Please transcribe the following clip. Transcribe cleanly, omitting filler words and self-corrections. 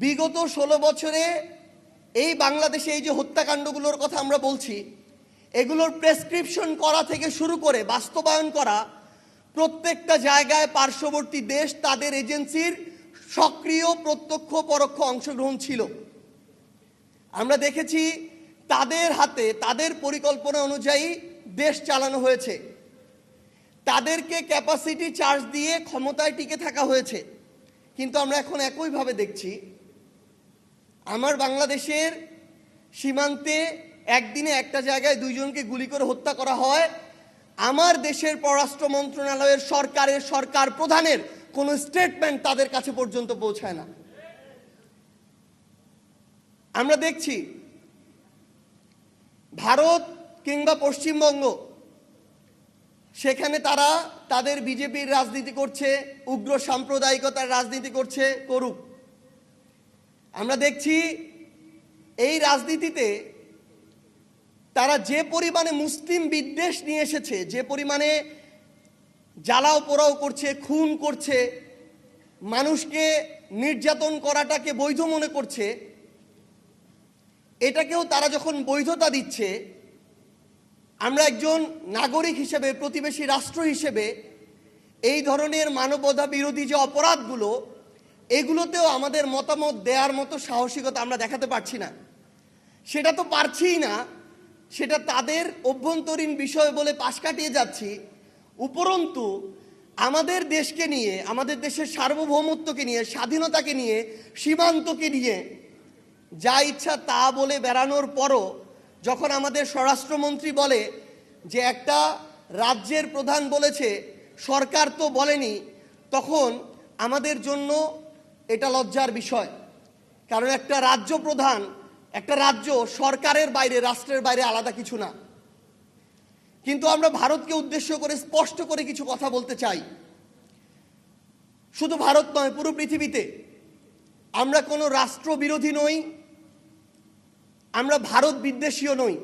বিগত 16 বছরে এই বাংলাদেশে এই যে হত্যাকাণ্ডগুলোর কথা আমরা বলছি, এগুলোর প্রেসক্রিপশন করা থেকে শুরু করে বাস্তবায়ন করা প্রত্যেকটা জায়গায় পার্শ্ববর্তী দেশ তাদের এজেন্সির সক্রিয় প্রত্যক্ষ পরোক্ষ অংশগ্রহণ ছিল। আমরা দেখেছি তাদের হাতে তাদের পরিকল্পনা অনুযায়ী দেশ চালানো হয়েছে, তাদেরকে ক্যাপাসিটি চার্জ দিয়ে ক্ষমতায় টিকে থাকা হয়েছে। কিন্তু আমরা এখন একইভাবে দেখছি আমার বাংলাদেশের সীমান্তে একদিনে একটা জায়গায় দুইজনকে গুলি করে হত্যা করা হয়, আমার দেশের পররাষ্ট্র মন্ত্রণালয়ের সরকার প্রধানের কোনো স্টেটমেন্ট তাদের কাছে পর্যন্ত পৌঁছায় না। আমরা দেখছি ভারত কিংবা পশ্চিমবঙ্গ, সেখানে তারা তাদের বিজেপির রাজনীতি করছে, উগ্র সাম্প্রদায়িকতার রাজনীতি করছে, করুক। আমরা দেখছি এই রাজনীতিতে তারা যে পরিমাণে মুসলিম বিদ্বেষ নিয়ে এসেছে, যে পরিমাণে জ্বালাও পোড়াও করছে, খুন করছে, মানুষকে নির্যাতন করাটাকে বৈধ মনে করছে, এটাকেও তারা যখন বৈধতা দিচ্ছে, আমরা একজন নাগরিক হিসেবে, প্রতিবেশী রাষ্ট্র হিসেবে এই ধরনের মানবতা বিরোধী যে অপরাধগুলো, এগুলোতেও আমাদের মতামত দেওয়ার মতো সাহসিকতা আমরা দেখাতে পারছি না। সেটা তো পারছিই না, সেটা তাদের অভ্যন্তরীণ বিষয় বলে পাশ কাটিয়ে যাচ্ছি। উপরন্তু আমাদের দেশকে নিয়ে, আমাদের দেশের সার্বভৌমত্বকে নিয়ে, স্বাধীনতাকে নিয়ে, সীমান্তকে নিয়ে যা ইচ্ছা তা বলে বেড়ানোর পরও যখন আমাদের স্বরাষ্ট্রমন্ত্রী বলে যে একটা রাজ্যের প্রধান বলেছে, সরকার তো বলেনি, তখন আমাদের জন্য এটা লজ্জার বিষয়। কারণ একটা রাজ্য প্রধান, একটা রাজ্য সরকারের বাইরে, রাষ্ট্রের বাইরে আলাদা কিছু না। কিন্তু আমরা ভারতকে উদ্দেশ্য করে স্পষ্ট করে কিছু কথা বলতে চাই। শুধু ভারত নয়, পুরো পৃথিবীতে আমরা কোনো রাষ্ট্রবিরোধী নই, আমরা ভারত বিদ্বেষীও নই।